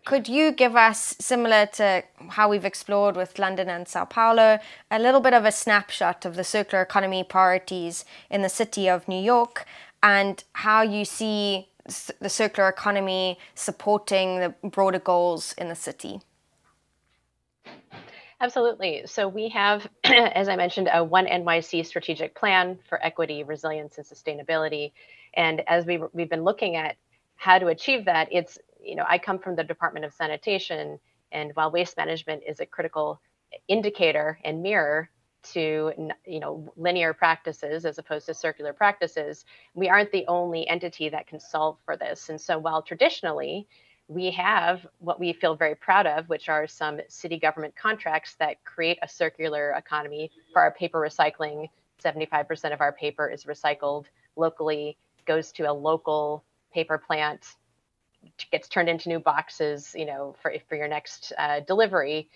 Could you give us, similar to how we've explored with London and Sao Paulo, a little bit of a snapshot of the circular economy priorities in the city of New York and how you see the circular economy supporting the broader goals in the city? Absolutely. So we have, as I mentioned, a One NYC strategic plan for equity, resilience, and sustainability. And as we've been looking at how to achieve that, it's, I come from the Department of Sanitation, and while waste management is a critical indicator and mirror to, linear practices as opposed to circular practices, we aren't the only entity that can solve for this. And so while traditionally we have what we feel very proud of, which are some city government contracts that create a circular economy for our paper recycling. 75% of our paper is recycled locally, goes to a local paper plant, gets turned into new boxes, for your next delivery.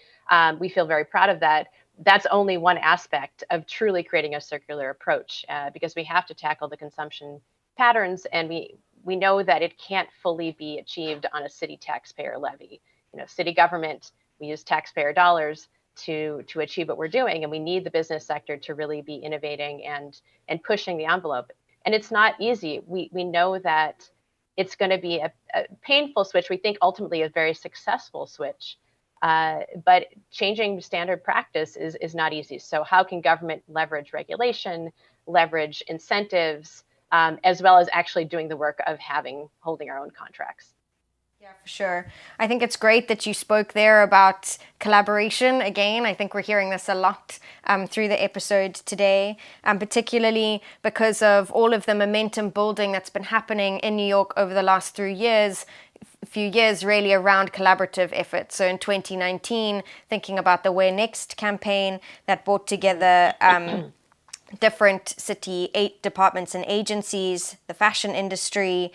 We feel very proud of that. That's only one aspect of truly creating a circular approach, because we have to tackle the consumption patterns, and we know that it can't fully be achieved on a city taxpayer levy. City government, we use taxpayer dollars to achieve what we're doing, and we need the business sector to really be innovating and pushing the envelope. And it's not easy. We know that it's going to be a painful switch. We think ultimately a very successful switch, but changing standard practice is not easy. So how can government leverage regulation, leverage incentives, as well as actually doing the work of holding our own contracts? Yeah, for sure. I think it's great that you spoke there about collaboration again. I think we're hearing this a lot through the episode today, particularly because of all of the momentum building that's been happening in New York over the last few years really around collaborative efforts. So in 2019, thinking about the Where Next campaign that brought together different city 8 departments and agencies, the fashion industry,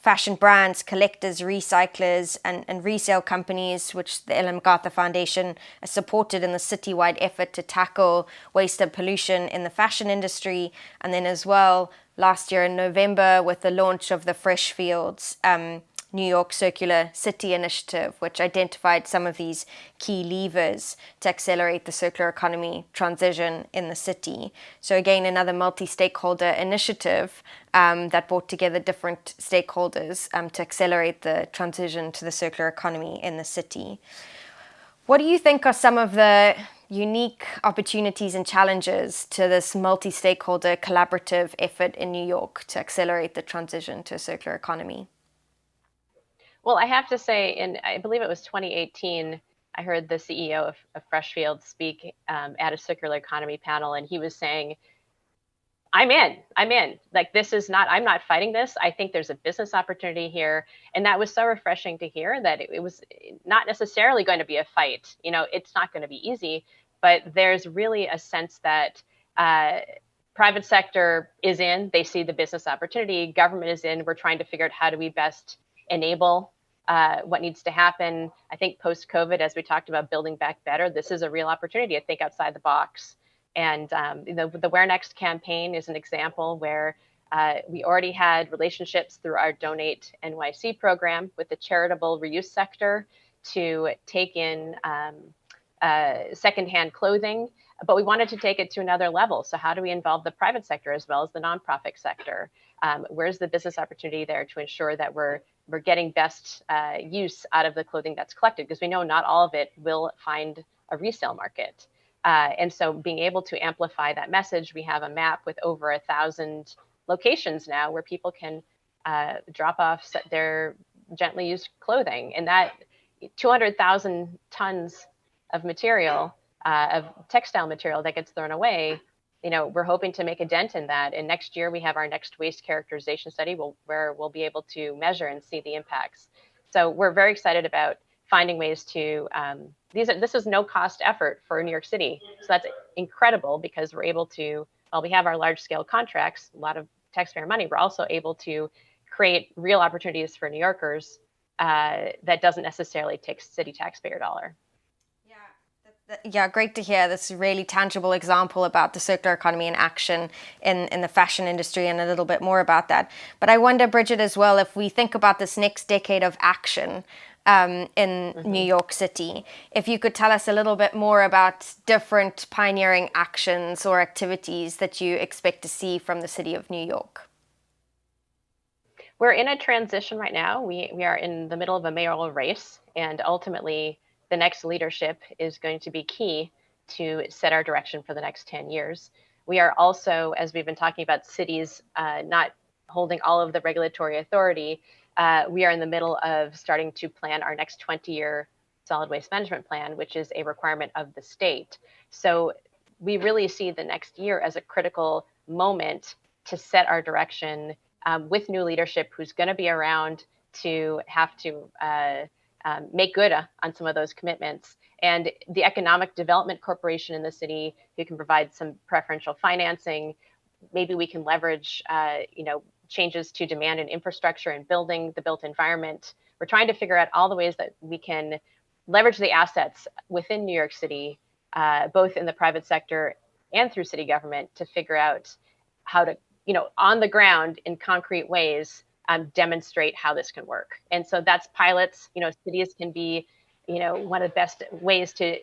fashion brands, collectors, recyclers, and resale companies, which the MacArthur Foundation has supported in the citywide effort to tackle waste and pollution in the fashion industry. And then as well, last year in November, with the launch of the Fresh Fields New York Circular City Initiative, which identified some of these key levers to accelerate the circular economy transition in the city. So again, another multi-stakeholder initiative that brought together different stakeholders to accelerate the transition to the circular economy in the city. What do you think are some of the unique opportunities and challenges to this multi-stakeholder collaborative effort in New York to accelerate the transition to a circular economy? Well, I have to say, I believe it was 2018, I heard the CEO of Freshfield speak at a circular economy panel, and he was saying, I'm in. Like, I'm not fighting this. I think there's a business opportunity here. And that was so refreshing to hear, that it was not necessarily going to be a fight. It's not going to be easy, but there's really a sense that private sector is in, they see the business opportunity, government is in, we're trying to figure out how do we best enable what needs to happen. I think post-COVID, as we talked about building back better, this is a real opportunity to think outside the box. And the Where Next campaign is an example where we already had relationships through our Donate NYC program with the charitable reuse sector to take in secondhand clothing, but we wanted to take it to another level. So how do we involve the private sector as well as the nonprofit sector? Where's the business opportunity there to ensure that we're getting best use out of the clothing that's collected? Because we know not all of it will find a resale market. And so being able to amplify that message, we have a map with over 1,000 locations now where people can drop off their gently used clothing. And that 200,000 tons of material, of textile material that gets thrown away, we're hoping to make a dent in that. And next year we have our next waste characterization study where we'll be able to measure and see the impacts. So we're very excited about finding ways to, this is no cost effort for New York City. So that's incredible, because we're able to, while we have our large scale contracts, a lot of taxpayer money, we're also able to create real opportunities for New Yorkers that doesn't necessarily take city taxpayer dollar. Yeah, great to hear this really tangible example about the circular economy in action in the fashion industry and a little bit more about that. But I wonder, Bridget, as well, if we think about this next decade of action in New York City, if you could tell us a little bit more about different pioneering actions or activities that you expect to see from the city of New York. We're in a transition right now. We are in the middle of a mayoral race, and ultimately, the next leadership is going to be key to set our direction for the next 10 years. We are also, as we've been talking about cities not holding all of the regulatory authority, we are in the middle of starting to plan our next 20-year solid waste management plan, which is a requirement of the state. So we really see the next year as a critical moment to set our direction with new leadership who's going to be around to have to make good on some of those commitments. And the Economic Development Corporation in the city, who can provide some preferential financing, maybe we can leverage, changes to demand and infrastructure and building the built environment. We're trying to figure out all the ways that we can leverage the assets within New York City, both in the private sector and through city government, to figure out how to, on the ground in concrete ways, demonstrate how this can work. And so that's pilots. Cities can be, one of the best ways to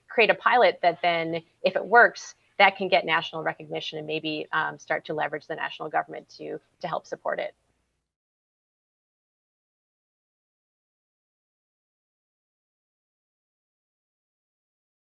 create a pilot that then, if it works, that can get national recognition and maybe start to leverage the national government to help support it.